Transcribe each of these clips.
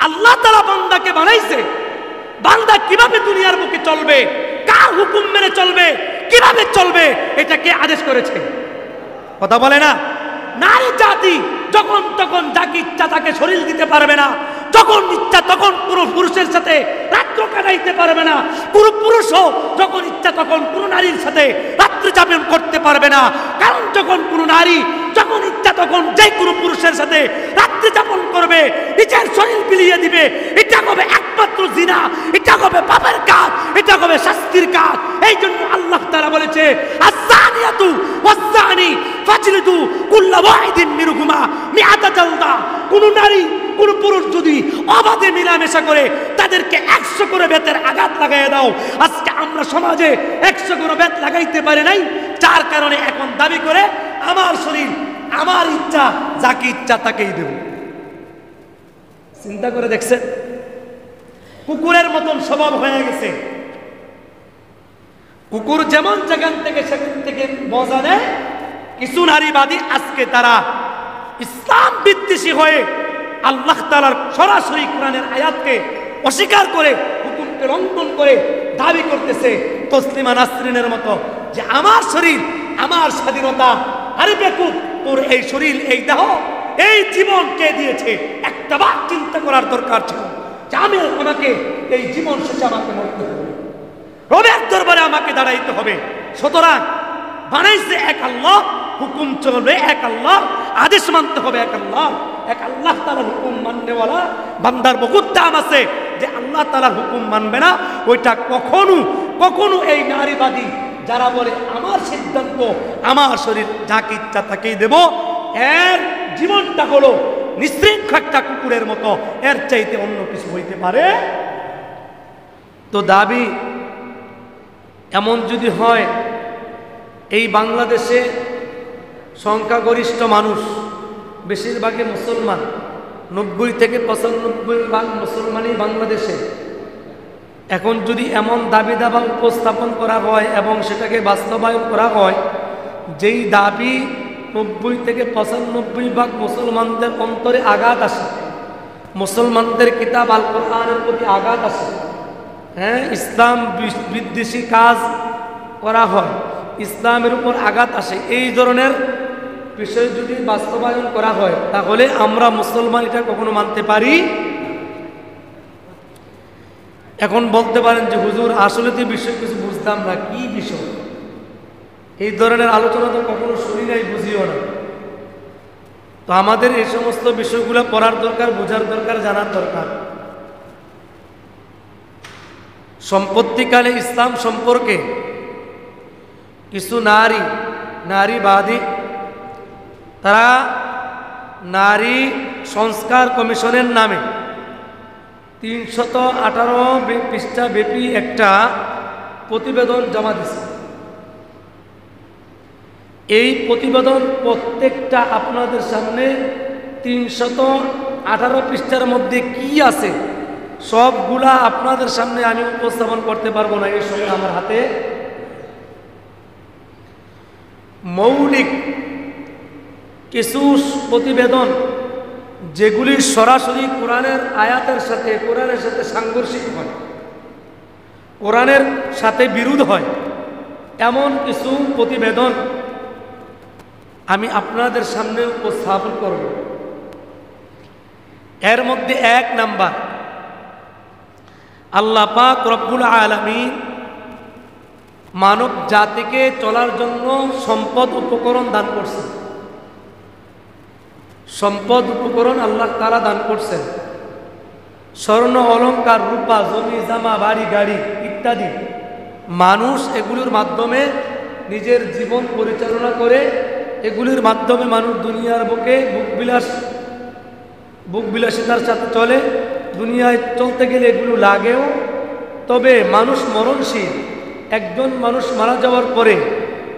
আল্লাহ তাআলা বান্দাকে বানাইছে, বান্দা কিভাবে দুনিয়ার বুকে চলবে, কার হুকুম মেনে চলবে, কিভাবে চলবে, এটা কে আদেশ করেছে? কথা বলে না। নারী জাতি যখন তখন যাকে ইচ্ছা তাকে শরীর দিতে পারবে না, যখন ইচ্ছা তখন পুরো পুরুষের সাথে রাত্র কাটাইতে পারবে না, পুরো পুরুষও যখন ইচ্ছা তখন পুরো নারীর সাথে রাত্রি যাপন করতে পারবে না। কারণ যখন কোনো নারী যখন ইচ্ছা তখন যে কোনো পুরুষের সাথে রাত্রি যাপন করবে, নিজের শরীর বিলিয়ে দিবে, এটা হবে একমাত্র জিনা, এটা হবে পাপের কাজ, এটা হবে শাস্তির কাজ। এই জন্য আল্লাহ তাআলা বলেছে, আস-সানিয়াতু ওয়াস-সানি ফাজলিদু কুল্লা ওয়াহিদিন মিনহুমা মিআতা জালদা। কোন নারী কোন পুরুষ যদি অবাধে মিলামেশা করে তাদেরকে 100 করে বেতের আঘাত লাগাইয়া দাও। আজকে আমরা সমাজে 100 করে বেত লাগাইতে পারি নাই, যার কারণে এখন দাবি করে আমার শরীর আমার ইচ্ছা, যাকে ইচ্ছা তাকেই দেব। চিন্তা করে দেখছেন? কুকুরের মতন স্বভাব হয়ে গেছে। কুকুর যেমন যেখান থেকে সেখান থেকে মজা নেয়, কিছু নারীবাদী আজকে তারা ইসলাম বিদ্বেষী হয়ে আল্লাহ তাআলার সরাসরি কোরআনের আয়াতকে অস্বীকার করে হুকুমকে লঙ্ঘন করে দাবি করতেছে তসলিমা নাসরিনের মতো যে আমার শরীর আমার স্বাধীনতা। আরে বেকুব, তোর এই শরীর এই দেহ এই জীবন কে দিয়েছে? একটা বার চিন্তা করার দরকার ছিল যে আমাকে এই জীবন শেষে আমাকে মরতে হবে, রবের দরবারে আমাকে দাঁড়াইতে হবে। সুতরাং বানাইছে এক আল্লাহ, হুকুম চলবে এক আল্লাহ, আদেশ মানতে হবে এক আল্লাহ। এক আল্লাহ তাআলার হুকুম মাননেওয়ালা বান্দার বহুত দাম আছে। যে আল্লাহ তাআলার হুকুম মানবে না, ওইটা কখনো কখনো এই নারীবাদী যারা বলে আমার সিদ্ধান্ত আমার শরীর যাকে ইচ্ছা তাকেই দেব, এর জীবনটা হলো নিশৃঙ্খল একটা কুকুরের মতো, এর চাইতে অন্য কিছু হইতে পারে? তো দাবি এমন যদি হয়, এই বাংলাদেশে সংখ্যাগরিষ্ঠ মানুষ বেশিরভাগই মুসলমান, 90 থেকে 95% মুসলমানই বাংলাদেশে। এখন যদি এমন দাবি দাবা উপস্থাপন করা হয় এবং সেটাকে বাস্তবায়ন করা হয়, যেই দাবি 90 থেকে 95% মুসলমানদের অন্তরে আঘাত আসে, মুসলমানদের কিতাব আল কোরআনের প্রতি আঘাত আসে, হ্যাঁ, ইসলাম বিদ্বেষী কাজ করা হয়, ইসলামের উপর আঘাত আসে, এই ধরনের বিষয় যদি বাস্তবায়ন করা হয়, তাহলে আমরা মুসলমান এটা কখনো মানতে পারি? এখন বলতে পারেন যে হুজুর আসলে তো বিষয় কিছু বুঝতাম না, কি বিষয়? এই ধরনের আলোচনা তো কখনো শুনি নাই, বুঝিও না। তো আমাদের এই সমস্ত বিষয়গুলো পড়ার দরকার, বোঝার দরকার, জানার দরকার। সম্পত্তিকালে ইসলাম সম্পর্কে কিছু নারীবাদী তারা নারী সংস্কার কমিশনের নামে 318 পৃষ্ঠা ব্যাপী একটা প্রতিবেদন জমা দিছে। এই প্রতিবেদন প্রত্যেকটা আপনাদের সামনে 318 পৃষ্ঠার মধ্যে কি আছে সবগুলা আপনাদের সামনে আমি উপস্থাপন করতে পারবো না এই সময় আমার হাতে। মৌলিক কিছু প্রতিবেদন যেগুলি সরাসরি কোরআনের আয়াতের সাথে, কোরআনের সাথে সাংঘর্ষিক হয়, কোরআনের সাথে বিরোধ হয়, এমন কিছু প্রতিবেদন আমি আপনাদের সামনে উপস্থাপন করব। এর মধ্যে 1 নাম্বার, আল্লাহ পাক রব্বুল আলামিন মানব জাতিকে চলার জন্য সম্পদ উপকরণ দান করছেন। সম্পদ উপকরণ আল্লাহ তাআলা দান করছেন। স্বর্ণ অলংকার, রূপা, জমি জামা, বাড়ি গাড়ি ইত্যাদি। মানুষ এগুলোর মাধ্যমে নিজের জীবন পরিচালনা করে, এগুলির মাধ্যমে মানুষ দুনিয়ার বুকে বুকবিলাসিতার সাথে চলে। দুনিয়ায় চলতে গেলে এগুলো লাগেও। তবে মানুষ মরণশীল। একজন মানুষ মারা যাওয়ার পরে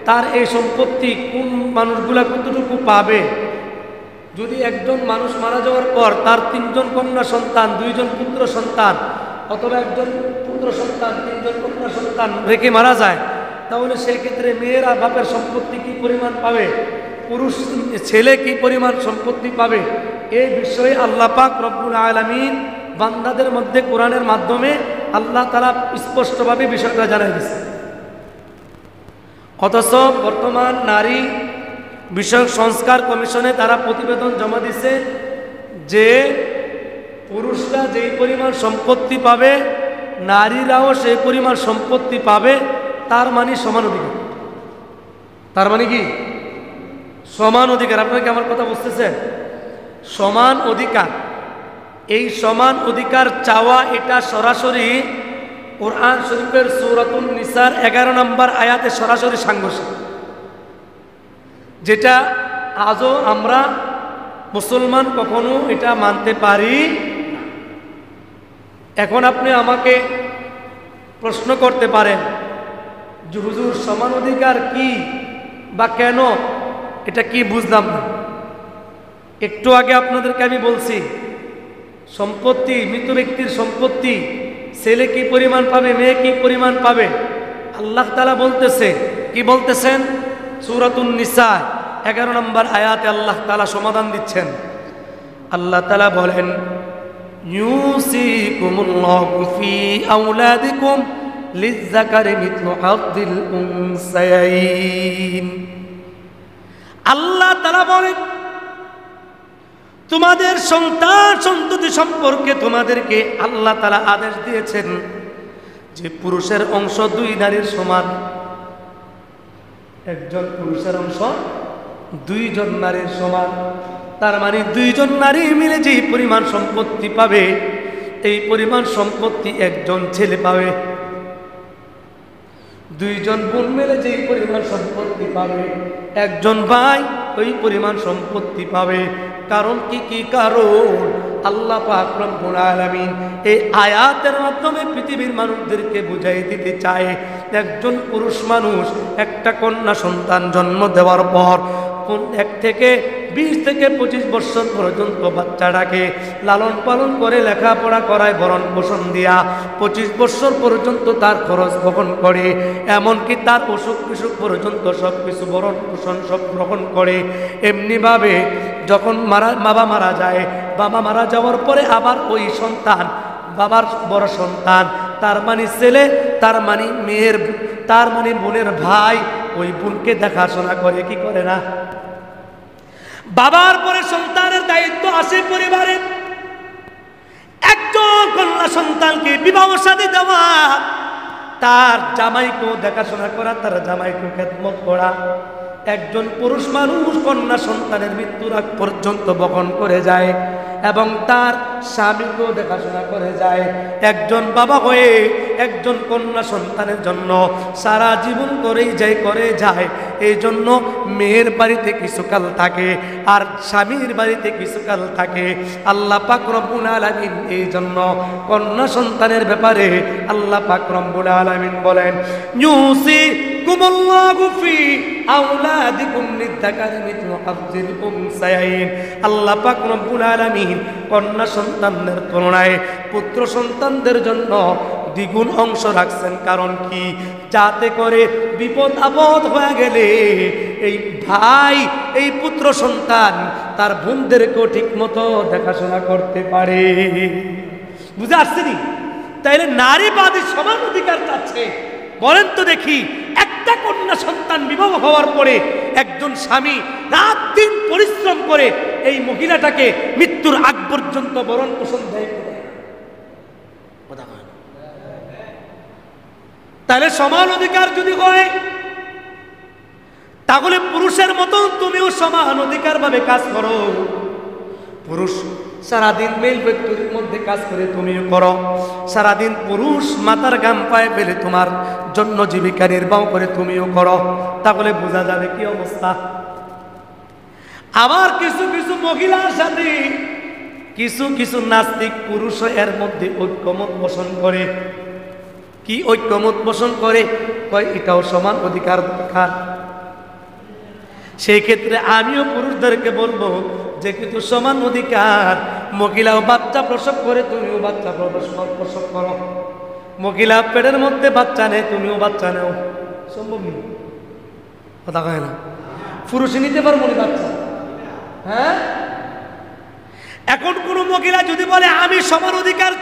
তার এই সম্পত্তি কোন মানুষগুলা কতটুকু পাবে? যদি একজন মানুষ মারা যাওয়ার পর তার 3 জন কন্যা সন্তান, 2 জন পুত্র সন্তান, অথবা একজন পুত্র সন্তান 3 জন কন্যা সন্তান রেখে মারা যায়, তাহলে সেই ক্ষেত্রে মেয়েরা বাপের সম্পত্তি কি পরিমাণ পাবে, পুরুষ ছেলে কি পরিমাণ সম্পত্তি পাবে, এই বিষয়ে আল্লাহ পাক রব্বুল আলামিন বান্দাদের মধ্যে কোরআনের মাধ্যমে আল্লাহ তাআলা স্পষ্টভাবে বিষয়টা জানাই দিয়েছে। অথচ বর্তমান নারী বিষয়ক সংস্কার কমিশনে তারা প্রতিবেদন জমা দিছে যে পুরুষরা যেই পরিমাণ সম্পত্তি পাবে নারীরাও সেই পরিমাণ সম্পত্তি পাবে, তার মানে সমান অধিকার। তার মানে কি সমান অধিকার? আপনারা কি আমার কথা বুঝতেছেন? সমান অধিকার, এই সমান অধিকার চাওয়া এটা সরাসরি কোরআন শরীফের সূরাতুন নিসার 11 নম্বর আয়াতে সরাসরি সাংঘর্ষিক, যেটা আজও আমরা মুসলমান কখনো এটা মানতে পারি। এখন আপনি আমাকে প্রশ্ন করতে পারেন যে হুজুর সমান অধিকার কি বা কেন, এটা কি বুঝলাম না। একটু আগে আপনাদেরকে আমি বলছি সম্পত্তি, মৃত ব্যক্তির সম্পত্তি ছেলে কি পরিমাণ পাবে, মেয়ে কি পরিমাণ পাবে, আল্লাহ তাআলা বলতেছে, কি বলতেছেন? সূরাতুন নিসা 11 নম্বর আয়াতে আল্লাহ তাআলা সমাধান দিচ্ছেন। আল্লাহ তাআলা বলেন, ইউসিকুমুল্লাহু ফি আওলাদিকুম লিযযাকারি মিথলু হাযযিল উনসায়াইন। আল্লাহ তাআলা বলেন, তোমাদের সন্তান সন্ততি সম্পর্কে তোমাদেরকে আল্লাহ তাআলা আদেশ দিয়েছেন যে পুরুষের অংশ 2 নারীর সমান। একজন পুরুষের অংশ 2 জন নারীর সমান। তার মানে 2 জন নারী মিলে যে পরিমাণ সম্পত্তি পাবে এই পরিমাণ সম্পত্তি একজন ছেলে পাবে। 2 জন বোন মিলে যে পরিমাণ সম্পত্তি পাবে একজন ভাই ওই পরিমাণ সম্পত্তি পাবে। কারণ কি কারণ? আল্লাহ পাক রব্বুল আলামিন এই আয়াতের মাধ্যমে পৃথিবীর মানুষদেরকে বুঝাই দিতে চায়, একজন পুরুষ মানুষ একটা কন্যা সন্তান জন্ম দেওয়ার পর 1 থেকে 20 থেকে 25 বছর পর্যন্ত বাচ্চাটাকে লালন পালন করে লেখাপড়া করায়, ভরণ পোষণ দিয়া 25 বছর পর্যন্ত তার খরচ বহন করে, এমনকি তার অসুখ বিসুখ পর্যন্ত সব কিছু ভরণ পোষণ সব গ্রহণ করে। এমনিভাবে যখন বাবা মারা যায়, বাবা মারা যাওয়ার পরে আবার ওই সন্তান, বাবার বড় সন্তান, তার মানে ছেলে, তার মানে মেয়ের, তার মানে বোনের ভাই ওই বোনকে দেখাশোনা করে, কি করে না? বাবার পরে সন্তানের দায়িত্ব আসে পরিবারে। একজন কন্যা সন্তানকে বিবাহ শাদী দেওয়া, তার জামাইকেও দেখাশোনা করা, তার জামাইকেও খেদমত করা। একজন পুরুষ মানুষ কন্যা সন্তানের মৃত্যুর আগ পর্যন্ত বহন করে যায় এবং তার স্বামীকেও দেখাশোনা করে যায়। একজন বাবা হয়ে একজন কন্যা সন্তানের জন্য সারা জীবন করে যায়। এই জন্য মেয়ের বাড়িতে কিছুকাল থাকে আর স্বামীর বাড়িতে কিছুকাল থাকে। আল্লাহ পাক রব্বুল আলামিন এই জন্য কন্যা সন্তানের ব্যাপারে আল্লাহ পাক রব্বুল আলামিন বলেন, ইউসিকুমুল্লাহু ফি আওলাদিকুম লিযযাকারি মিথলু হাযযিল উনসায়াইন। আল্লাহ পাক রব্বুল আলামিন কন্যা সন্তানদের তুলনায় পুত্র সন্তানদের জন্য দ্বিগুণ অংশ রাখছেন। কারণ কি? যাতে করে বিপদ আপদ হয়ে গেলে এই ভাই, এই পুত্র সন্তান তার বোনদেরকেও ঠিক মতো দেখাশোনা করতে পারে। বুঝে আসছেনি? তাইলে নারীবাদী সমান অধিকার চাচ্ছে। বলেন তো দেখি, একটা কন্যা সন্তান বিবাহ হওয়ার পরে একজন স্বামী রাত দিন পরিশ্রম করে এই মহিলাটাকে মৃত্যুর আগ পর্যন্ত ভরণ পোষণ দেয়। তাহলে সমান অধিকার যদি হয়, তাহলে পুরুষের মতো তুমিও সমান অধিকার ভাবে কাজ করো। পুরুষ সারাদিন মিল ফ্যাক্টরির মধ্যে কাজ করে তুমিও করো। সারাদিন পুরুষ মাথার ঘাম পায়ে ফেলে তোমার জন্য জীবিকা নির্বাহ করে তুমিও করো। তাহলে বোঝা যাবে কি অবস্থা। আবার কিছু কিছু মহিলার সাথে কিছু কিছু নাস্তিক পুরুষ এর মধ্যে ঐক্যমত পোষণ করে। কি ঐক্যমত পোষণ করে? কয় এটাও সমান অধিকার দরকার। সেই ক্ষেত্রে আমিও পুরুষদেরকে বলবো যে কিন্তু সমান অধিকার। মহিলাও বাচ্চা প্রসব করে, তুমিও বাচ্চা প্রসব করো। মহিলা পেটের মধ্যে বাচ্চা নেয়, তুমিও বাচ্চা নেও। সম্ভব নেই, কথা কয় না। পুরুষে নিতে পারবো না বাচ্চা। হ্যাঁ, এখন কোন মহিলা যদি বলে আমি সমান অধিকার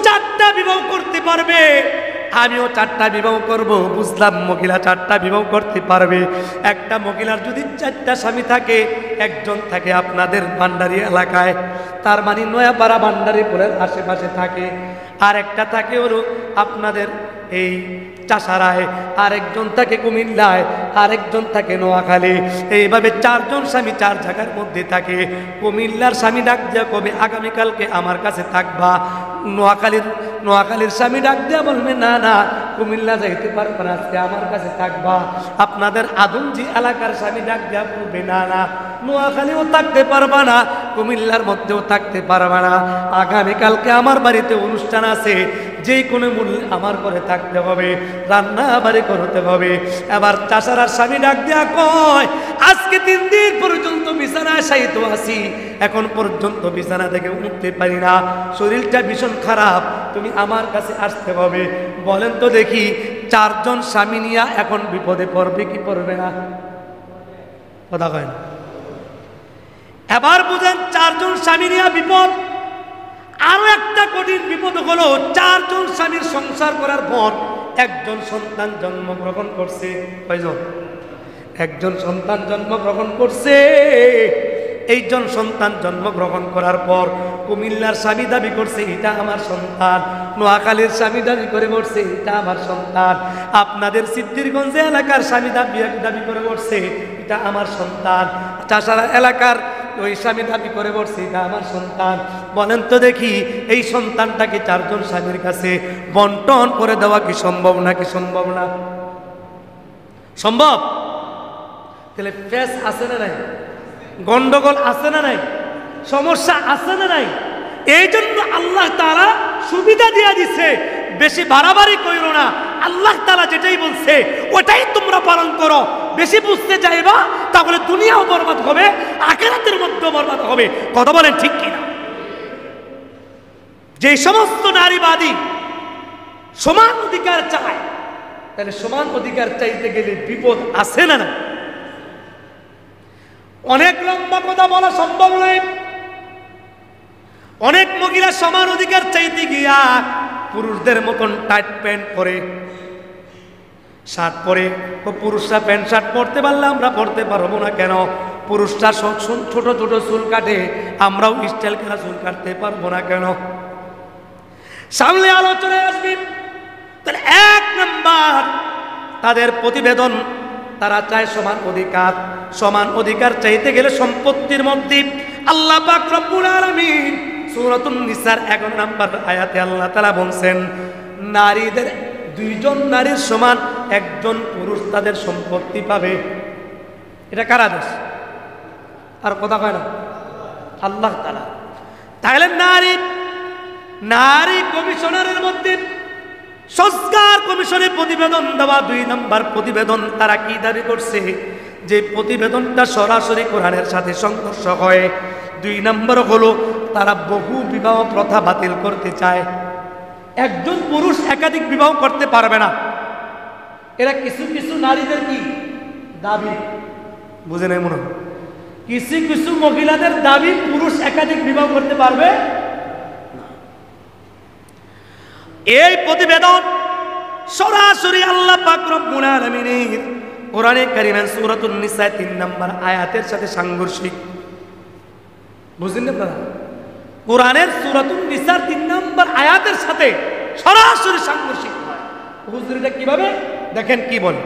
4টা বিবাহ করতে পারবে, আমিও 4টা বিবাহ করব। বুঝলাম মহিলা 4টা বিবাহ করতে পারবে। একটা মহিলার যদি 4টা স্বামী থাকে, একজন থাকে আপনাদের ভান্ডারী এলাকায়, তার মানে নয়াপাড়া ভান্ডারীপুরের আশেপাশে থাকে, আর একটা থাকে হলো আপনাদের এই চাষারায়, আরেকজন থাকে কুমিল্লায়, আরেকজন থাকে নোয়াখালী। এইভাবে 4 জন স্বামী 4 জায়গার মধ্যে থাকে। কুমিল্লার স্বামী ডাক দিয়া কবে আগামীকালকে আমার কাছে থাকবা। নোয়াখালীর স্বামী ডাক দিয়া বলবে না না কুমিল্লা যাইতে পারবে না, আজকে আমার কাছে থাকবা। আপনাদের আদমজি এলাকার স্বামী ডাক দিয়া বলবে না না নোয়াখালীও থাকতে পারবা না, কুমিল্লার মধ্যেও থাকতে পারবা না, আগামীকালকে আমার বাড়িতে অনুষ্ঠান আছে, যে কোনো মূল্যে আমার ঘরে থাকতে হবে, রান্না বাড়ি করতে হবে। এবার চাষারার স্বামী ডাক দেয়া কয় আজকে 3 দিন পর্যন্ত বিছানায় শায়িত আছি, এখন পর্যন্ত বিছানা থেকে উঠতে পারি না, শরীরটা ভীষণ খারাপ, তুমি আমার কাছে আসতে হবে। বলেন তো দেখি 4 জন স্বামী নিয়ে এখন বিপদে পড়বে কি পড়বে না? কথা কয় না। এবার বুঝেন 4 জন স্বামী নিয়ে বিপদ। আরো একটা কঠিন বিপদ হলো 4 জন স্বামীর সংসার করার পর একজন সন্তান জন্মগ্রহণ করছে। কয়জন? একজন সন্তান জন্মগ্রহণ করছে। এইজন সন্তান জন্মগ্রহণ করার পর কুমিল্লার স্বামী দাবি করছে এটা আমার সন্তান, নোয়াখালীর স্বামী দাবি করে বলছে এটা আমার সন্তান, আপনাদের সিদ্ধিরগঞ্জ এলাকার স্বামী দাবি করে বলছে এটা আমার সন্তান, চাষারা এলাকার ওই স্বামী দাবি করে বলছে এটা আমার সন্তান। বলেন তো দেখি এই সন্তানটাকে 4 জন স্বামীর কাছে বন্টন করে দেওয়া কি সম্ভব নাকি সম্ভব না? সম্ভব? তাহলে ফেস আছে না নাই? গন্ডগোল আছে না নাই? সমস্যা আছে না নাই? এই জন্য আল্লাহ তাআলা সুবিধা দিয়ে দিছে, বেশি বাড়াবাড়ি কইরো না, আল্লাহ তাআলা যেটাই বলছে ওটাই তোমরা পালন করো। বেশি বুঝতে যাইবা তাহলে দুনিয়াও বরবাদ হবে, আখিরাতের মধ্যেও বরবাদ হবে। কথা বলেন ঠিক কিনা? যে সমস্ত নারীবাদী সমান অধিকার চায়, তাহলে সমান অধিকার চাইতে গেলে বিপদ আছে না না? অনেক লম্বা কথা বলা সম্ভব নয়। অনেক মহিলা সমান অধিকার চাইতে গিয়া পুরুষদের মতন টাইট প্যান্ট পরে, শার্ট পরে। পুরুষরা প্যান্ট শার্ট পরতে পারলে আমরা পরতে পারবো না কেন? পুরুষরা ছোট ছোট চুল কাটে, আমরাও স্টাইল করা চুল কাটতে পারবো না কেন? সামনে আলোচনায় আসবে। তাহলে 1 নাম্বার তাদের প্রতিবেদন, তারা চায় সমান অধিকার। সমান অধিকার চাইতে গেলে সম্পত্তির মধ্যে আল্লাহ পাক রব্বুল আলামিন সূরাতুন নিসার 11 নম্বর আয়াতে আল্লাহ তাআলা বলছেন নারীদের 2 জন নারীর সমান 1 জন পুরুষ তাদের সম্পত্তি পাবে। এটা কার আদেশ? আর কথা কয় না? আল্লাহ তাআলা। তাহলে নারী কমিশনারের মধ্যে সংস্কার কমিশনে প্রতিবেদন দেওয়া 2 নম্বর প্রতিবেদন। তারা কি দাবি করছে? যে প্রতিবেদনটা সরাসরি কোরআনের সাথে সংঘর্ষ হয়। 2 নম্বর হলো তারা বহু বিবাহ প্রথা বাতিল করতে চায়। একজন পুরুষ একাধিক বিবাহ করতে পারবে না, এরা কিছু কিছু নারীদের কি দাবি, বুঝে নেই মনে হয়? কিছু কিছু মহিলাদের দাবি পুরুষ একাধিক বিবাহ করতে পারবে। এই প্রতিবেদন সরাসরি আল্লাহ পাক রব্বুল আলামিনের কোরআনে কারীমের সূরাতুন নিসা 3 নম্বর আয়াতের সাথে সাংঘর্ষিক। বুঝলেন আপনারা? কোরআনের সূরাতুন নিসা 3 নম্বর আয়াতের সাথে সরাসরি সাংঘর্ষিক হয়। বুঝলেন এটা কিভাবে? দেখেন কি বলে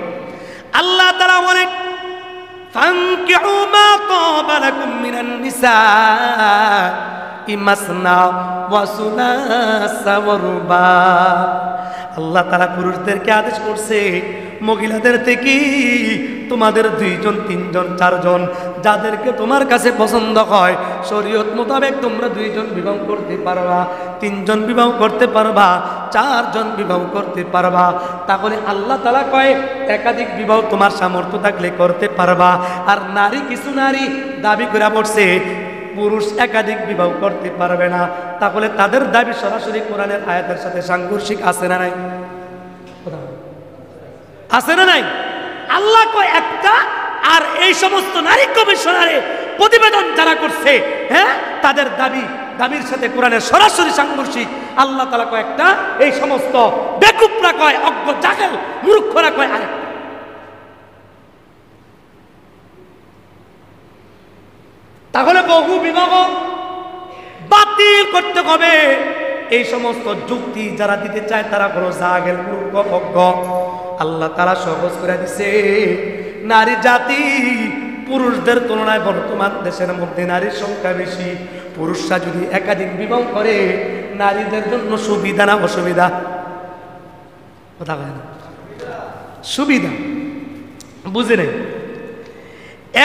আল্লাহ তাআলা বলেন ফানকিহু মা তাবা লাকুম মিনান নিসা ইমাসনা ওয়া সুলাসা ওয়া রুবা। আল্লাহ তাআলা পুরুষদেরকে আদেশ করছে মহিলাদের থেকে তোমাদের 2 জন 3 জন 4 জন যাদেরকে তোমার কাছে পছন্দ হয় শরীয়ত মোতাবেক তোমরা 2 জন বিবাহ করতে পারবা, 3 জন বিবাহ করতে পারবা, 4 জন বিবাহ করতে পারবা। তাহলে আল্লাহ তাআলা কয় একাধিক বিবাহ তোমার সামর্থ্য থাকলে করতে পারবা। আর কিছু নারী দাবি করে বসছে পুরুষ একাধিক বিবাহ করতে পারবে না। তাহলে তাদের দাবি সরাসরি কোরআনের আয়াতের সাথে সাংঘর্ষিক আছে না নাই? আছে না নাই? আল্লাহ কয় একটা, আর এই সমস্ত নারী কমিশনারে প্রতিবেদন যারা করছে হ্যাঁ তাদের দাবি দাবির সাথে কোরআনের সরাসরি সাংঘর্ষিক। আল্লাহ তাআলা কয় একটা, এই সমস্ত বেকুবরা কয়, অজ্ঞ জাহেল মূর্খরা কয় আরেকটা। তাহলে বহু বিবাহ বাতিল করতে হবে। এই সমস্ত যুক্তি যারা দিতে চায় তারা কোনো জাহেল মূর্খ অজ্ঞ। আল্লাহ তাআলা সহজ করে দিছে, নারী জাতি পুরুষদের তুলনায় বর্তমান দেশের মধ্যে নারীর সংখ্যা বেশি। পুরুষরা যদি একাধিক বিবাহ করে নারীদের জন্য সুবিধা না অসুবিধা? কথা বলে না, সুবিধা। বুঝে নেই।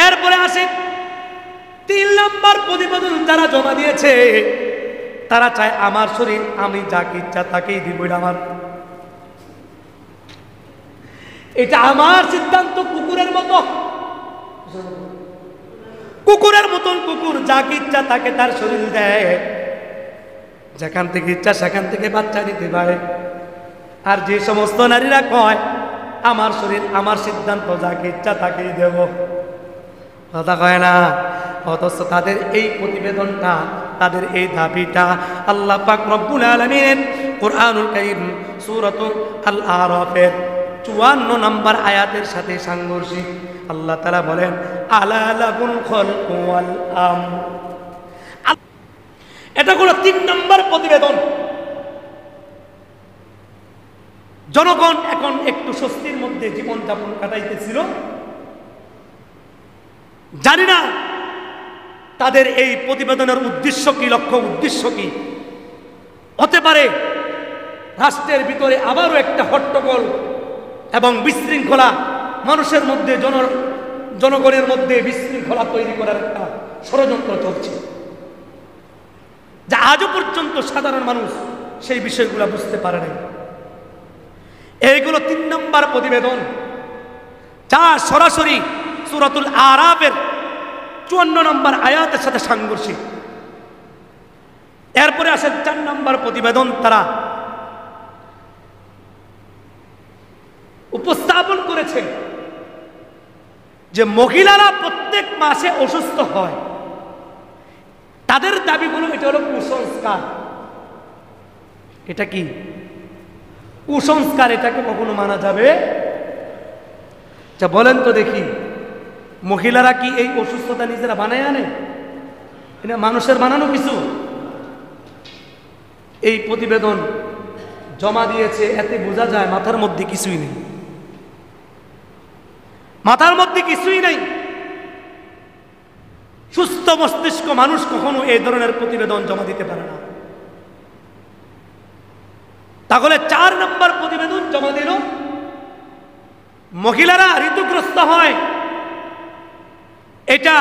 এরপরে আসে 3 নম্বর প্রতিবেদন যারা জমা দিয়েছে, তারা চায় আমার শরীর আমি যাকে ইচ্ছা তাকেই দিব, এটা আমার সিদ্ধান্ত। কুকুরের মতন কুকুর যাকে ইচ্ছা তাকে তার শরীর দেয়, যেখান থেকে ইচ্ছা সেখান থেকে বাচ্চা নিতে পারে। আর যে সমস্ত নারীরা কয় আমার শরীর আমার সিদ্ধান্ত, যাকে ইচ্ছা তাকেই দেব, কথা কয় না, অথচ তাদের এই প্রতিবেদনটা, তাদের এই দাবিটা আল্লাহ পাক রব্বুল আলামিন কুরআনুল কারীম সূরাতুল আল-আরাফের 54 নম্বর আয়াতের সাথে সাংঘর্ষিক। আল্লাহ তাআলা বলেন আলা লাহুল খালকু ওয়াল আমর। এটা হলো 3 নম্বর প্রতিবেদন। জনগণ এখন একটু স্বস্তির মধ্যে জীবন যাপন কাটাইতেছিল। জানি না তাদের এই প্রতিবেদনের উদ্দেশ্য কি, লক্ষ্য উদ্দেশ্য কি। হতে পারে রাষ্ট্রের ভিতরে আবারও একটা হট্টগোল এবং বিশৃঙ্খলা, মানুষের মধ্যে জনগণের মধ্যে বিশৃঙ্খলা তৈরি করার একটা ষড়যন্ত্র চলছে, যা আজও পর্যন্ত সাধারণ মানুষ সেই বিষয়গুলো বুঝতে পারে নাই। এইগুলো 3 নম্বর প্রতিবেদন, যা সরাসরি সূরাতুল আরাফের 54 নম্বর আয়াতের সাথে সাংঘর্ষিক। এরপরে আসে 4 নম্বর প্রতিবেদন। তারা উপস্থাপন করেছে যে মহিলারা প্রত্যেক মাসে অসুস্থ হয়। তাদের দাবিগুলো এটা হলো কুসংস্কার। এটা কি কুসংস্কার? এটাকে কখনো মানা যাবে? বলেন তো দেখি, মহিলারা কি এই অসুস্থতা নিজেরা বানায় আনে? এটা মানুষের বানানো কিছু? এই প্রতিবেদন জমা দিয়েছে, এতে বোঝা যায় মাথার মধ্যে কিছুই নেই, মাথার মধ্যে কিছুই নেই। সুস্থ মস্তিষ্ক মানুষ কখনো এই ধরনের প্রতিবেদন জমা দিতে পারে না। তাহলে 4 নম্বর প্রতিবেদন জমা দিল, মহিলারা ঋতুগ্রস্ত হয়, এটা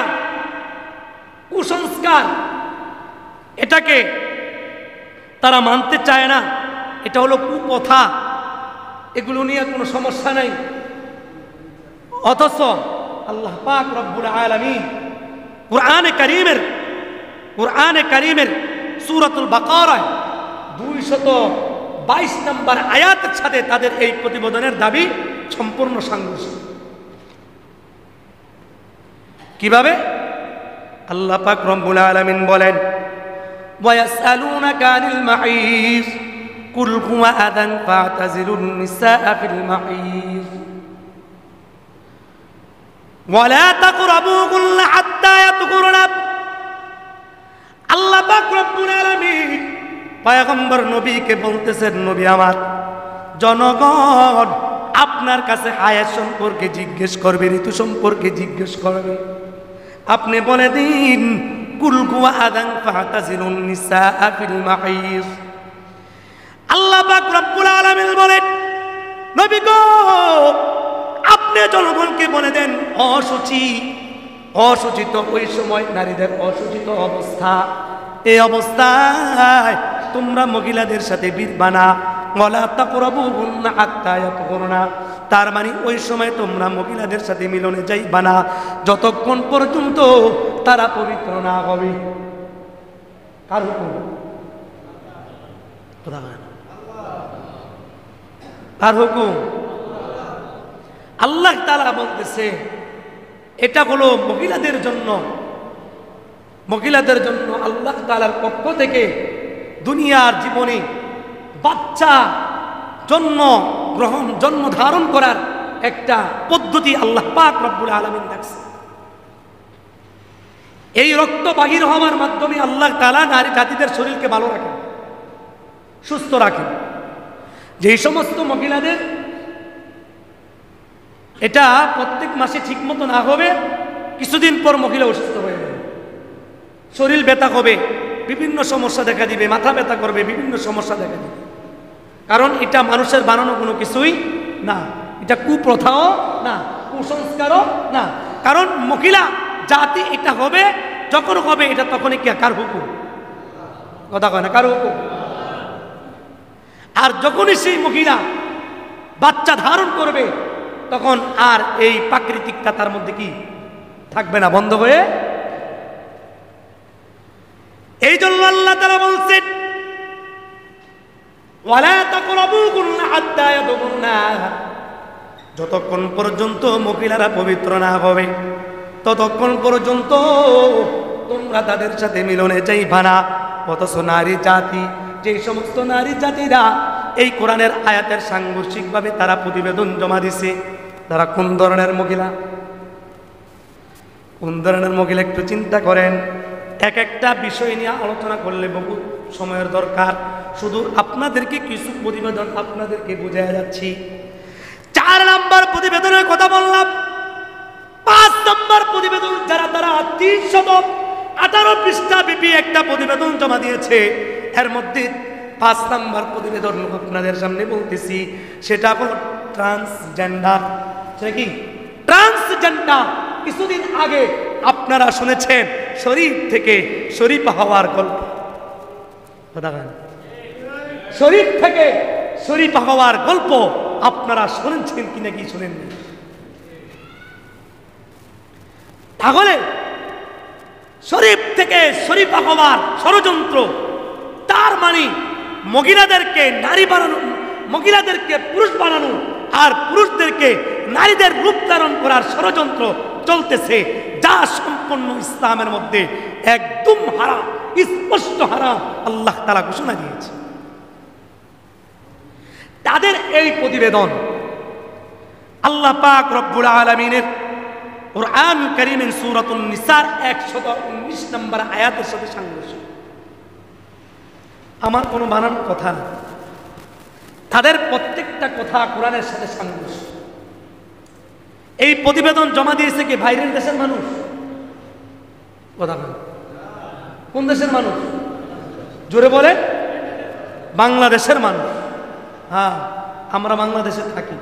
কুসংস্কার, এটাকে তারা মানতে চায় না, এটা হলো কুপ্রথা, এগুলো নিয়ে কোনো সমস্যা নাই। অথচ আল্লাহ পাক রব্বুল আলামিন কুরআনে কারীমের সূরাতুল বাকারায় 222 নম্বর আয়াতের সাথে তাদের এই প্রতিবেদনের দাবি সম্পূর্ণ সাংঘর্ষিক। কিভাবে? আল্লাহ পাক রব্বুল আলামিন বলেন ওয়ায়াসআলুনাকা আনিল মাহিজ কুল হুয়া আযান ফা'তাযিলুন নিসাআ ফিল মাহিজ ওয়ালা তাকরাবুহুন্না হাত্তা ইয়াতহুরনা। আল্লাহ পাক রব্বুল আলামিন পয়গম্বর নবীকে বলতেছেন, নবী আমার, জনগণ আপনার কাছে হায়াত সম্পর্কে জিজ্ঞেস করবে, ঋতু সম্পর্কে জিজ্ঞেস করবে, আপনি বলে দিন কুল হুয়া আযান ফা'তাযিলুন নিসাআ ফিল মাহিজ। আল্লাহ পাক রব্বুল আলামিন বলেন, নবী গো আপনি জনগণকে বলে দেন অসুচিত ওই সময় নারীদের অসুচিত অবস্থা, এই অবস্থায় তোমরা মহিলাদের সাথে বিরবানা, ওয়ালা তাকরাবুহুন্না হাত্তা ইয়াতহুরনা। তার মানে ওই সময় তোমরা মহিলাদের সাথে মিলনে যাইবা না যতক্ষণ পর্যন্ত তারা পবিত্র না হবে। কার হুকুম? কার হুকুম? আল্লাহ তাআলা বলতেছে এটা হলো মহিলাদের জন্য। মহিলাদের জন্য আল্লাহ তাআলার পক্ষ থেকে দুনিয়ার জীবনে বাচ্চা জন্ম ধারণ করার একটা পদ্ধতি আল্লাহ পাক রব্বুল আলামিন রাখছে। এই রক্ত বাহির হওয়ার মাধ্যমে আল্লাহ তাআলা নারী জাতিদের শরীরকে ভালো রাখেন, সুস্থ রাখেন। যেই সমস্ত মহিলাদের এটা প্রত্যেক মাসে ঠিক মতো না হবে, কিছুদিন পর মহিলা অসুস্থ হয়ে যাবে, শরীর ব্যথা হবে, বিভিন্ন সমস্যা দেখা দিবে, মাথা ব্যথা করবে, বিভিন্ন সমস্যা দেখা দিবে। কারণ এটা মানুষের বানানো কোনো কিছুই না, এটা কুপ্রথাও না, কুসংস্কারও না। কারণ মহিলা জাতি এটা হবে, যখন হবে এটা তখনই কি কার হুকুম? কথা কয় না, কার হুকুম? আর যখনই সেই মহিলা বাচ্চা ধারণ করবে তখন আর এই প্রাকৃতিকটা তার মধ্যে কি থাকবে না, বন্ধ হয়ে। এই জন্য আল্লাহ তাআলা বলছেন ওয়ালা তাকরাবুহুন্না হাত্তা ইয়াদুকুন্না, যতক্ষণ পর্যন্ত মহিলারা পবিত্র না হবে ততক্ষণ পর্যন্ত তোমরা তাদের সাথে মিলনে যাইবা না। অথচ নারী জাতি, যে সমস্ত নারী জাতিরা এই কোরআনের আয়াতের সাংঘর্ষিকভাবে তারা প্রতিবেদন জমা দিছে, তারা কোন ধরনের মহিলা, কোন ধরনের মহিলা একটু চিন্তা করেন। এক একটা বিষয় নিয়ে আলোচনা করলে বহু সময়ের দরকার, শুধু আপনাদেরকে কিছু প্রতিবেদন আপনাদেরকে বুঝাইয়া যাচ্ছি। 4 নম্বর প্রতিবেদনের কথা বললাম। 5 নম্বর প্রতিবেদন যারা তারা 318 পৃষ্ঠা ব্যাপী একটা প্রতিবেদন জমা দিয়েছে, এর মধ্যে 5 নম্বর প্রতিবেদন আপনাদের সামনে বলতেছি, সেটা হলো ট্রান্সজেন্ডার। সেটা কি? ট্রান্সজেন্ডার। কিছুদিন আগে আপনারা শুনেছেন শরীফ থেকে শরীফা হওয়ার গল্প। শরীফ থেকে শরীফা হওয়ার গল্প আপনারা শুনেছেন কি নাকি শুনেননি? তাহলে শরীফ থেকে শরীফা হওয়ার ষড়যন্ত্র, তার মানে মহিলাদেরকে নারী বানানো, মহিলাদেরকে পুরুষ বানানো, আর পুরুষদেরকে নারীদের রূপ ধারণ করার ষড়যন্ত্র চলতেছে, যা সম্পূর্ণ ইসলামের মধ্যে একদম হারাম, স্পষ্ট হারাম। আল্লাহ তাআলা ঘোষণা দিয়েছে। তাদের এই প্রতিবেদন আল্লাহ পাক রব্বুল আলামিনের কুরআন কারীমের সূরাতুন নিসার 119 নম্বর আয়াতের সাথে সাংঘর্ষিক। আমার কোনো বানানোর কথা না, তাদের প্রত্যেকটা কথা কোরআনের সাথে সাংঘর্ষিক। এই প্রতিবেদন জমা দিয়েছে কি বাইরের দেশের মানুষ? কথা বলেন, কোন দেশের মানুষ? জোরে বলে, বাংলাদেশের মানুষ। হ্যাঁ, আমরা বাংলাদেশে থাকি।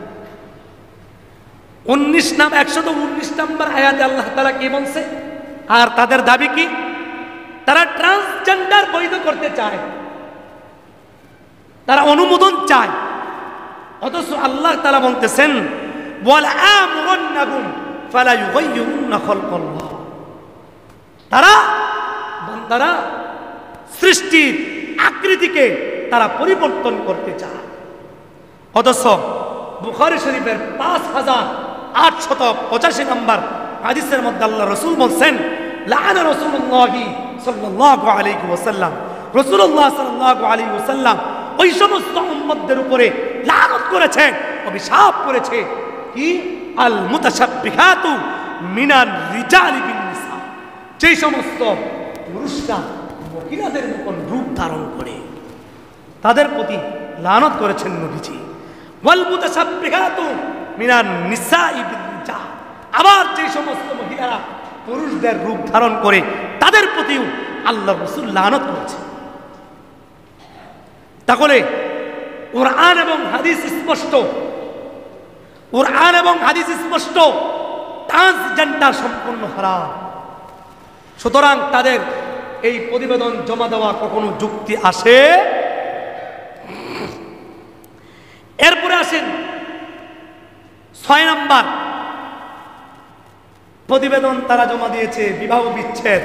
119 নম্বর আয়াতে আল্লাহ তাআলা কি বলছে? আর তাদের দাবি কি? তারা ট্রান্সজেন্ডার বৈধ করতে চায়, তারা অনুমোদন চায়। অথচ আল্লাহ তাআলা বলতেছেন ওয়ালা আমুরুন্নাহুম ফালা ইউগাইয়িরুন্না খালকাল্লাহ, তারা সৃষ্টির আকৃতিকে তারা পরিবর্তন করতে চায়। অথচ বুখারী শরীফের 5885 নম্বর হাদিসের মধ্যে আল্লাহ রাসূল বলেন লাআনা রাসূলুল্লাহি সাল্লাল্লাহু আলাইহি ওয়াসাল্লাম, রাসূলুল্লাহ সাল্লাল্লাহু আলাইহি ওয়াসাল্লাম ওই সমস্ত উম্মতদের উপরে লানত করেছেন, অভিশাপ করেছে কি? আল মুতাশাব্বিহাতু মিনার রিজালি বিন নিসা, যে সমস্ত পুরুষরা মহিলাদের মতো রূপ ধারণ করে তাদের প্রতি লানত করেছেন নবীজি। ওয়াল মুতাশাব্বিহাতু মিনান নিসাই বিন রিজাল, আবার যে সমস্ত মহিলারা পুরুষদের রূপ ধারণ করে তাদের প্রতিও আল্লাহ রাসূল লানত করেছেন। তাহলে কোরআন এবং হাদিস স্পষ্ট, কোরআন এবং হাদিস স্পষ্ট, ট্রান্সজেন্ডার সম্পূর্ণ হারাম। সুতরাং তাদের এই প্রতিবেদন জমা দেওয়া কখনো যুক্তি আসে? এরপরে আসেন 6 নম্বর প্রতিবেদন তারা জমা দিয়েছে বিবাহ বিচ্ছেদ।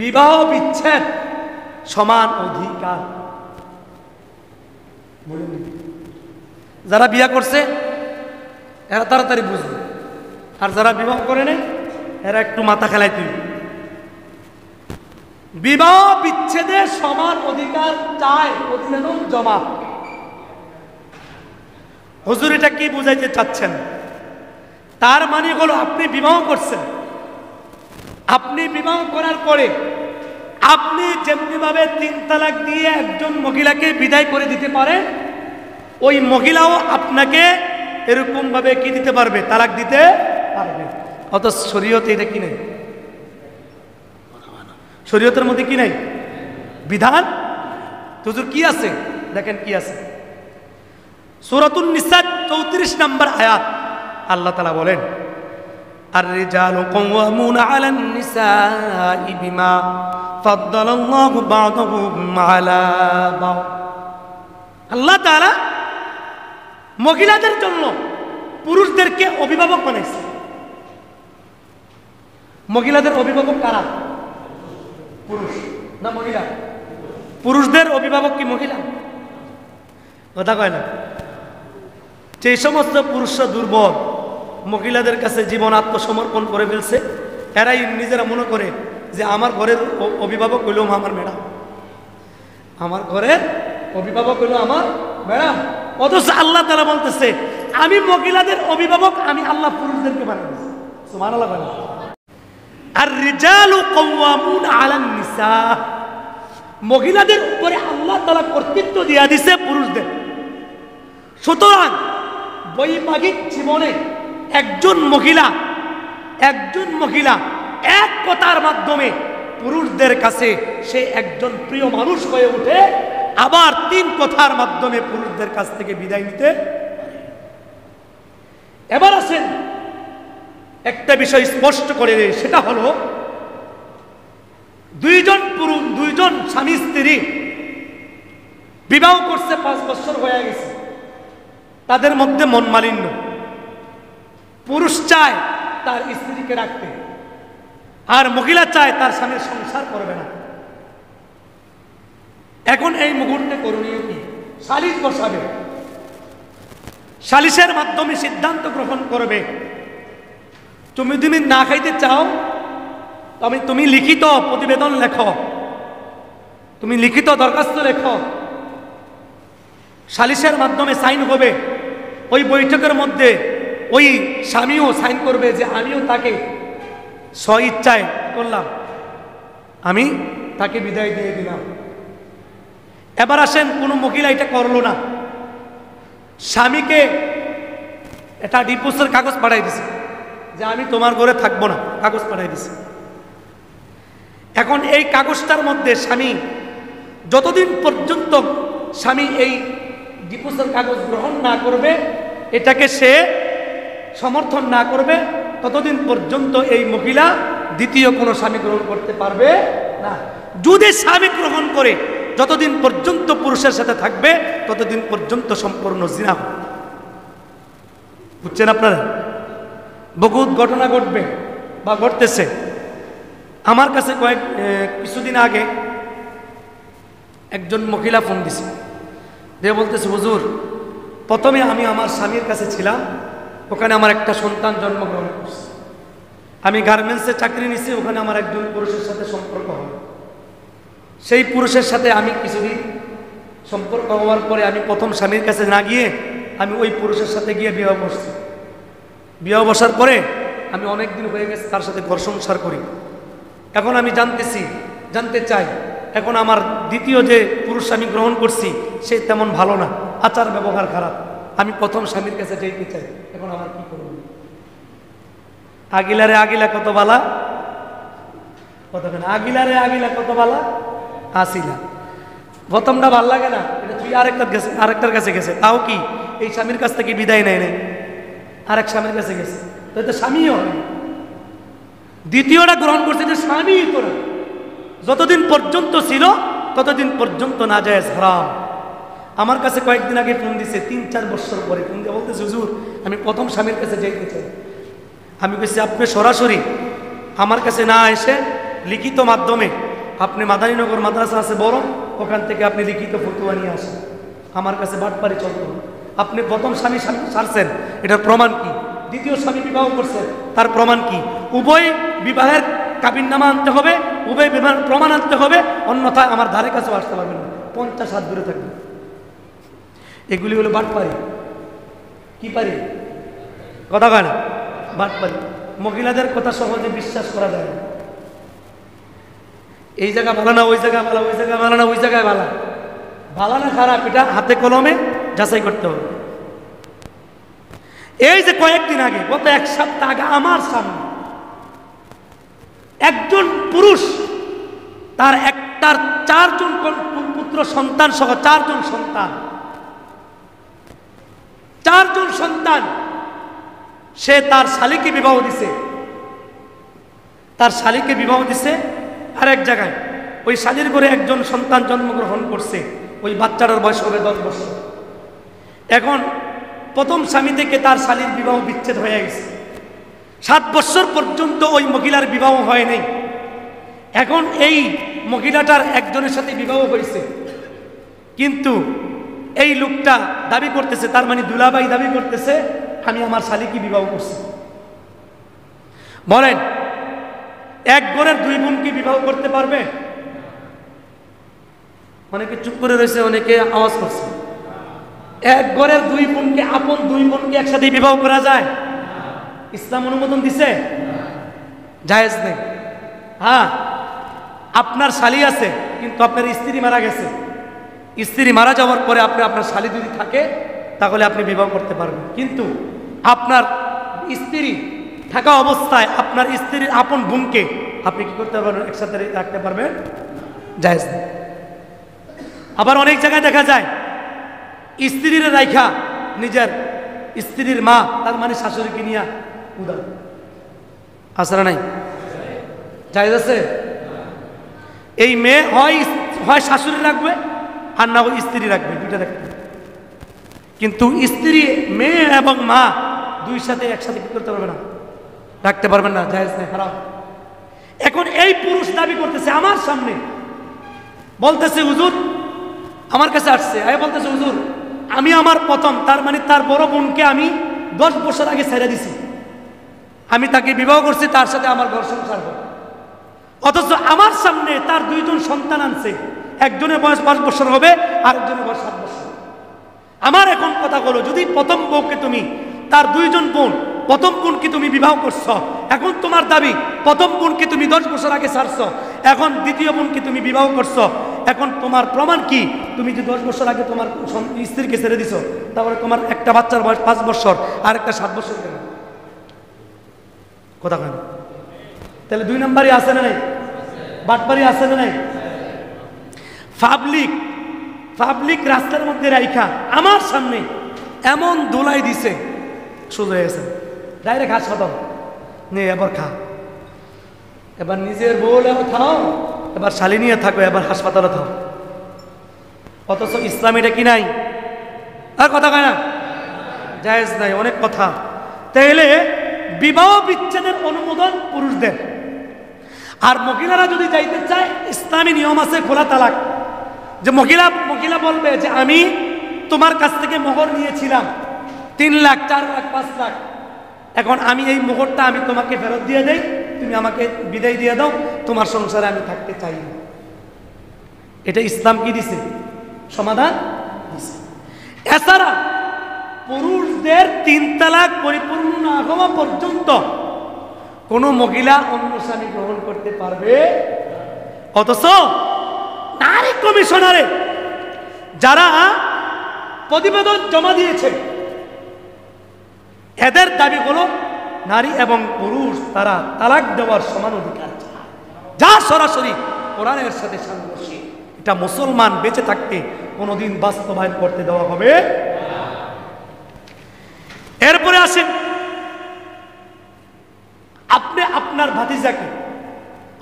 বিবাহ বিচ্ছেদ সমান অধিকার। যারা বিয়ে করছে এরা তাড়াতাড়ি বুঝবে, আর যারা বিবাহ করে নাই এরা একটু মাথা খেলাই তুই। বিবাহ বিচ্ছেদে সমান অধিকার চায়, প্রতিবেদন জমা। হুজুর এটা কি বুঝাইতে চাচ্ছেন? তার মানে হলো আপনি বিবাহ করছেন, আপনি বিবাহ করার পরে আপনি যেমনিভাবে 3 তালাক দিয়ে একজন মহিলাকে বিদায় করে দিতে পারেন, ওই মহিলাও আপনাকে এরকম ভাবে কি দিতে পারবে, তালাক দিতে পারবে। অথচ শরীয়তে এটা কি নেই, শরীয়তের মধ্যে কি নাই বিধান। হুজুর কি আছে দেখেন কি আছে, সূরাতুন নিসা 34 নম্বর আয়াত আল্লাহ তাআলা বলেন, আর-রিজালু কাওয়ামুনা আলান নিসাই বিমা ফাদ্দালাল্লাহু বা'দাহুম আলা বা'দ। আল্লাহ তাআলা মহিলাদের জন্য পুরুষদেরকে অভিভাবক বানাইছে। মহিলাদের অভিভাবক কারা? পুরুষ না মহিলা? পুরুষদের অভিভাবক কি মহিলা? কথা কয় না। যে সমস্ত পুরুষরা দুর্বল, মহিলাদের কাছে জীবন আত্মসমর্পণ করে ফেলছে, এরাই নিজেরা মনে করে যে আমার ঘরের অভিভাবক হইল আমার ম্যাডাম, আমার ঘরের অভিভাবক হইল আমার ম্যাডাম। অথচ আল্লাহ তাআলা বলতেছে আমি মহিলাদের অভিভাবক, আমি আল্লাহ পুরুষদেরকে বানিয়েছি। সুবহানাল্লাহ। আর-রিজালু কাওয়ামুনা আলান নিসা, মহিলাদের উপরে আল্লাহ তাআলা কর্তৃত্ব দিয়া দিয়েছে পুরুষদের। সুতরাং বৈবাহিক জীবনে একজন মহিলা এক কথার মাধ্যমে পুরুষদের কাছে সে একজন প্রিয় মানুষ হয়ে ওঠে, আবার 3 কথার মাধ্যমে পুরুষদের কাছ থেকে বিদায় নিতে। এবার আসেন একটা বিষয় স্পষ্ট করে, সেটা হলো দুইজন স্বামী স্ত্রী বিবাহ করছে, 5 বছর হয়ে গেছে, তাদের মধ্যে মন মালিন্য। পুরুষ চায় তার স্ত্রীকে রাখতে, আর মহিলা চায় তার স্বামীর সংসার করবে না। এখন এই মুহূর্তে করণীয় কি? সালিশ বসাবে, সালিশের মাধ্যমে সিদ্ধান্ত গ্রহণ করবে। তুমি না খাইতে চাও, তুমি লিখিত প্রতিবেদন লেখো, তুমি লিখিত দরখাস্ত লেখো, সালিশের মাধ্যমে সাইন হবে। ওই বৈঠকের মধ্যে ওই স্বামীও সাইন করবে যে আমিও তাকে স্বইচ্ছায় করলাম, আমি তাকে বিদায় দিয়ে দিলাম। এবার আসেন, কোনো মহিলা এটা করলো না, স্বামীকে এটা ডিভোর্সের কাগজ পাঠাই দিছে যে আমি তোমার ঘরে থাকবো না, কাগজ পাঠাই দিছে। এখন এই কাগজটার মধ্যে স্বামী যতদিন পর্যন্ত স্বামী এই ডিভোর্সের কাগজ গ্রহণ না করবে, এটাকে সে সমর্থন না করবে, ততদিন পর্যন্ত এই মহিলা দ্বিতীয় কোনো স্বামী গ্রহণ করতে পারবে না। যদি স্বামী গ্রহণ করে, যতদিন পর্যন্ত পুরুষের সাথে থাকবে ততদিন পর্যন্ত সম্পূর্ণ জিনা। বুঝছেন আপনারা? বহুত ঘটনা ঘটবে বা ঘটতেছে। আমার কাছে কিছুদিন আগে একজন মহিলা ফোন দিছে, যে বলতেছে হুজুর, প্রথমে আমি আমার স্বামীর কাছে ছিলাম, ওখানে আমার একটা সন্তান জন্মগ্রহণ করছে। আমি গার্মেন্টসে চাকরি নিছি, ওখানে আমার একজন পুরুষের সাথে সম্পর্ক হয়। সেই পুরুষের সাথে আমি কিছুদিন সম্পর্ক হওয়ার পরে আমি প্রথম স্বামীর কাছে না গিয়ে আমি ওই পুরুষের সাথে গিয়ে বিবাহ বসছি। বিবাহ বসার পরে আমি অনেক দিন হয়ে গেছে তার সাথে ঘর সংসার করি। এখন আমি জানতে চাই, এখন আমার দ্বিতীয় যে পুরুষ স্বামী গ্রহণ করছি সে তেমন ভালো না, আচার ব্যবহার খারাপ, আমি প্রথম স্বামীর কাছে যেতে চাই, এখন আমার কি করব? আগিলারে আগিলা কত বালা, কতখানে আগিলারে আগিলা কত বালা আসিলা। প্রথমটা ভাল লাগে না, এটা তুই আরেকটার কাছে গেছে, তাও কি এই স্বামীর কাছ থেকে বিদায় নেয় নাই, আরেক স্বামীর কাছে গেছে, তো এটা স্বামীও হয়। দ্বিতীয়টা গ্রহণ করছে যে স্বামী তো না, যতদিন পর্যন্ত ছিল ততদিন পর্যন্ত না যায় হারাম। আমার কাছে কয়েকদিন আগে ফোন দিছে, 3-4 বছর পরে ফোন দিয়ে বলতেছে হুজুর আমি প্রথম স্বামীর কাছে যাইতে চাই। আমি বলছি আপনি সরাসরি আমার কাছে না এসে লিখিত মাধ্যমে, আপনি মাদারীনগর মাদ্রাসা আছে বড়, ওখান থেকে আপনি লিখিত ফতোয়া নিয়ে আসেন, আমার কাছে বাটপারি চলতো। আপনি প্রথম স্বামী ছাড়ছেন, এটার প্রমাণ কি? দ্বিতীয় স্বামী বিবাহ করছেন, তার প্রমাণ কি? উভয় বিবাহের কাবিননামা আনতে হবে, উভয় প্রমাণ আনতে হবে, অন্যথায় আমার ধারে কাছেও আসতে পারবেন না, 50 হাত দূরে থাকবে। এগুলি হলো বাটপারি। কি পারি? কথা কয় না, বাটপারি। মহিলাদের কথা সহজে বিশ্বাস করা যায় না। এই জায়গা ভালো না, ওই জায়গা ভালো, ওই জায়গা ভালো না, ওই জায়গায় ভালো, ভালো না খারাপ, এটা হাতে কলমে যাচাই করতে হবে। এই যে কয়েকদিন আগে, গত 1 সপ্তাহ আগে আমার সামনে একজন পুরুষ তার 4জন পুত্র সন্তান সহ 4জন সন্তান সে তার শালীকে বিবাহ দিছে। তার শালীকে বিবাহ দিছে আরেক জায়গায়। ওই শালীর ঘরে একজন সন্তান জন্মগ্রহণ করছে, ওই বাচ্চাটার বয়স হবে 10 বছর। এখন প্রথম স্বামী থেকে তার শালীর বিবাহ বিচ্ছেদ হয়ে গেছে। 7 বছর পর্যন্ত ওই মহিলার বিবাহ হয় নাই। এখন এই মহিলাটার একজনের সাথে বিবাহ হয়েছে, কিন্তু এই লোকটা দাবি করতেছে, তার মানে দুলাভাই দাবি করতেছে, আমি আমার শালীকে বিবাহ করছি। বলেন, এক ঘরের 2 বোনকে বিবাহ করতে পারবে? অনেকে চুপ করে রয়েছে, অনেকে আওয়াজ করছে। এক ঘরের 2 বোনকে, আপন 2 বোনকে একসাথে বিবাহ করা যায়? ইসলাম অনুমোদন দিছে? জায়েজ নেই। হ্যাঁ, আপনার শালী আছে, কিন্তু আপনার স্ত্রী মারা গেছে। স্ত্রী মারা যাওয়ার পরে আপনার শালী যদি থাকে তাহলে আপনি বিবাহ করতে পারবেন, কিন্তু আপনার স্ত্রী থাকা অবস্থায় আপনার স্ত্রীর আপন বোনকে আপনি কি করতে পারবেন? একসাথে রাখতে পারবেন? জায়েজ নেই। আবার অনেক জায়গায় দেখা যায় স্ত্রীর রাইখা নিজের স্ত্রীর মা, তার মানে শাশুড়িকে নিয়ে উদার আসরা নাই, জায়েজ আছে? এই মেয়ে হয় শাশুড়ি রাখবে আর না হয় স্ত্রী রাখবে, দুইটা রাখবে। কিন্তু স্ত্রী, মেয়ে এবং মা দুই সাথে একসাথে কি করতে পারবে না, রাখতে পারবেন না, জায়েজ নেই, হারাম। এখন এই পুরুষ দাবি করতেছে আমার সামনে, বলতেছে হুজুর আমার কাছে আসছে, বলতেছে হুজুর আমি আমার প্রথম, তার মানে তার বড় বোনকে আমি 10 বছর আগে ছেড়ে দিছি, আমি তাকে বিবাহ করছি, তার সাথে আমার ঘর সংসার হবে। অথচ আমার সামনে তার 2 জন সন্তান আনছে, একজনের বয়স 5 বছর হবে, আরেকজনের বয়স 7 বছর। আমার এখন কথা হলো, যদি প্রথম বউকে তুমি, তার 2 জন বোন, প্রথম বোনকে তুমি বিবাহ করছো, এখন তোমার দাবি প্রথম বোনকে তুমি 10 বছর আগে ছাড়ছো, এখন দ্বিতীয় বোনকে তুমি বিবাহ করছো, এখন তোমার প্রমাণ কি? তুমি যে 10 বছর আগে তোমার স্ত্রীকে ছেড়ে দিছো, তাহলে তোমার একটা বাচ্চার বয়স 5 বছর আর একটা 7 বছর কেন? কথা কেন? তাহলে 2 নম্বরই আছে না নাই? বাটপারি আছে না নাই? পাবলিক রাস্তার মধ্যে রাইখা আমার সামনে এমন দোলাই দিছে, সোজা হয়েছে ডাইরেক্ট হাসপাতাল নিয়ে, এবার খা, এবার নিজের বউ খাও, এবার শালী নিয়ে থাকো, এবার হাসপাতালে থাকো। অথচ ইসলাম এটা কি নাই? আর কথা কয় না, জায়েজ নাই, অনেক কথা। তাইলে বিবাহ বিচ্ছেদের অনুমোদন পুরুষদের, আর মহিলারা যদি যাইতে চায়, ইসলামী নিয়ম আছে খোলা তালাক, যে মহিলা বলবে যে আমি তোমার কাছ থেকে মোহর নিয়েছিলাম 3 লাখ, 4 লাখ, 5 লাখ, এখন আমি এই মোহরটা আমি তোমাকে ফেরত দিয়ে দেই, তুমি আমাকে বিদায় দিয়ে দাও, তোমার সংসারে আমি থাকতে চাই না। এটা ইসলাম কি দিছে? সমাধান দিছে। এছাড়া পুরুষদের 3 তালাক পরিপূর্ণ না হওয়া পর্যন্ত কোন মহিলা অন্য স্বামী গ্রহণ করতে পারবে। অথচ নারী কমিশনারে যারা প্রতিবেদন জমা দিয়েছে, এদের দাবি হলো নারী এবং পুরুষ তারা তালাক দেওয়ার সমান অধিকার চায়, যা সরাসরি কোরআনের সাথে সাংঘর্ষিক। এটা মুসলমান বেঁচে থাকতে কোনোদিন বাস্তবায়ন করতে দেওয়া হবে। এরপরে আসেন, আপনি আপনার ভাতিজাকে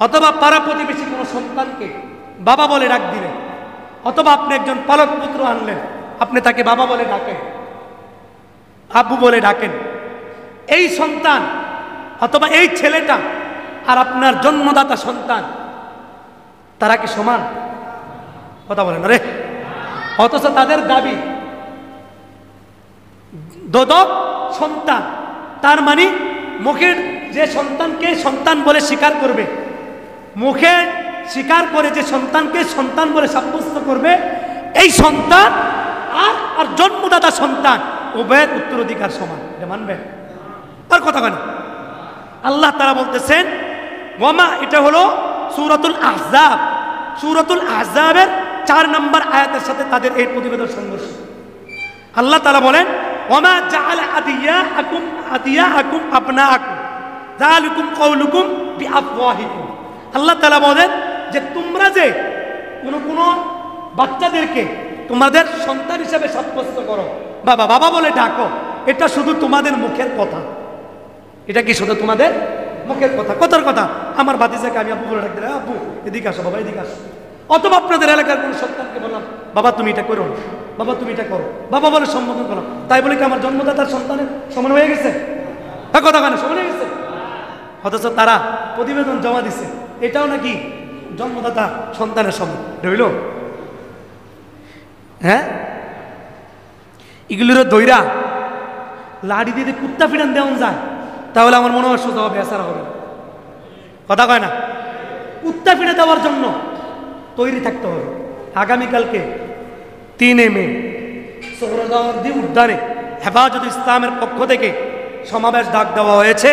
অথবা পাড়া প্রতিবেশী কোনো সন্তানকে বাবা বলে ডাক দিলেন, অথবা আপনি একজন পালক পুত্র আনলেন, আপনি তাকে বাবা বলে ডাকেন, আব্বু বলে ডাকেন। এই সন্তান অথবা এই ছেলেটা আর আপনার জন্মদাতা সন্তান, তারা কি সমান? কথা বলেন রে। অথচ তাদের দাবি দোদক সন্তান, তার মানে মুখের যে সন্তানকে সন্তান বলে স্বীকার করবে মুখে স্বীকার করে যে সন্তানকে সন্তান বলে সাব্যস্ত করবে, এই সন্তান আর জন্মদাতা সন্তান উভয়ের উত্তরাধিকার সমান, এটা মানবে? আর কথা কেন? আল্লাহ তাআলা বলতেছেন ওয়ামা, এটা হলো সূরাতুল আহজাব, সূরাতুল আহজাবের 4 নম্বর আয়াতের সাথে তাদের এই প্রতিবেদন সংঘর্ষ। আল্লাহ তাআলা বলেন ওয়ামা জাআলা আদিয়াকুম আবনাআকুম যালিকুম কাউলুকুম বিআফওয়াহিকুম। আল্লাহ তাআলা বলেন যে তোমরা যে কোন বাচ্চাদেরকে তোমাদের সন্তান হিসেবে সাব্যস্ত করো, বাবা বাবা বলে ডাকো, এটা শুধু তোমাদের মুখের কথা। এটা কি শুধু তোমাদের মুখের কথা? কথার কথা। আমার ভাতিজাকে আমি আব্বু বলে ডাকতে, আব্বু এদিকে আসো, বাবা এদিকে আসো। অথবা আপনাদের এলাকার কোন সন্তানকে বললাম বাবা তুমি এটা করো, বাবা তুমি এটা করো, বাবা বলে সম্বোধন করো, তাই বলে কি আমার জন্মদাতার সন্তানের সমান হয়ে গেছে? কথা কেন সমান হয়ে গেছে? অথচ তারা প্রতিবেদন জমা দিচ্ছে, এটাও নাকি জন্মদাতা সন্তানের সমান রইল। হ্যাঁ, এগুলোর দইরা লাড়ি দিয়ে কুত্তা ফিরান দেওয়া যায়, তাহলে আমার মনে হয় সোজা হবে, এছাড়া হবে। কথা কয় না? কুত্তা ফিরে দেওয়ার জন্য তৈরি থাকতে হবে। আগামীকালকে 3 মে সোহরাওয়ার্দী উদ্যানে হেফাজত ইসলামের পক্ষ থেকে সমাবেশ ডাক দেওয়া হয়েছে।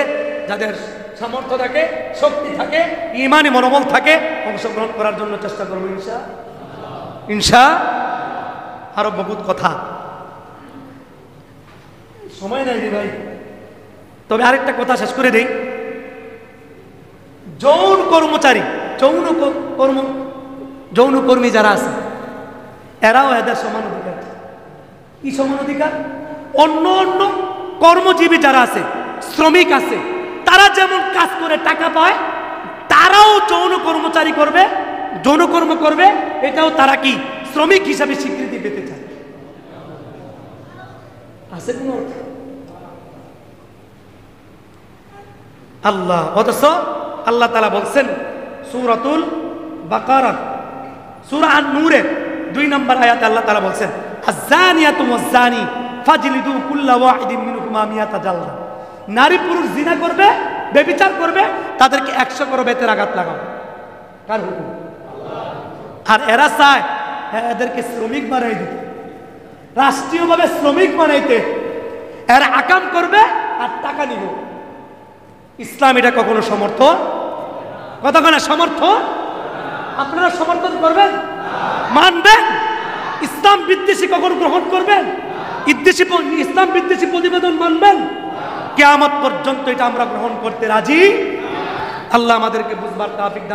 যাদের সামর্থ্য থাকে, শক্তি থাকে, ইমানি মনোবল থাকে, অংশগ্রহণ করার জন্য চেষ্টা করবো ইনশা। আরো বহুত কথা, সময় নাই রে ভাই। তবে আরেকটা কথা শেষ করে দেই, যৌন কর্মচারী, যৌনকর্মী যারা আছে এরাও এদের সমান অধিকার। কি সমান অধিকার? অন্য অন্য কর্মজীবী যারা আছে, শ্রমিক আছে, তারা যেমন কাজ করে টাকা পায়, তারাও যৌন কর্মচারী করবে, যৌনকর্ম করবে, এটাও তারা কি শ্রমিক হিসাবে স্বীকৃতি পেতে চায়। আছে কোন আল্লাহ? অথচ আল্লাহ তাআলা বলছেন সূরাতুল বাকারা, সূরা আন-নূরে 2 নম্বর আয়াতে আল্লাহ তাআলা বলছেন আয-যানিয়াতু ওয়াজ-যানি ফাজলিদু কুল্লা ওয়াহিদিন মিনহুমা মিয়াতা জালদা। নারী পুরুষ জিনা করবে, ব্যভিচার করবে, তাদেরকে 100 করে বেতের আঘাত লাগাও। কার হুকুম? আল্লাহ। আর এরা চায় এদেরকে শ্রমিক বানাই দিতে, রাষ্ট্রীয়ভাবে শ্রমিক বানাইতে। এরা আকাম করবে আর টাকা নিব। ইসলাম এটা কখনো সমর্থন? কথা কেন সমর্থন? আপনারা সমর্থন করবেন? মানবেন? ইসলাম বিদ্বেষী কখনো গ্রহণ করবেন? ইসলাম বিদ্বেষী প্রতিবেদন মানবেন? কিয়ামত পর্যন্ত এটা আমরা গ্রহণ করতে রাজি। আল্লাহ আমাদেরকে বুঝবার তৌফিক দান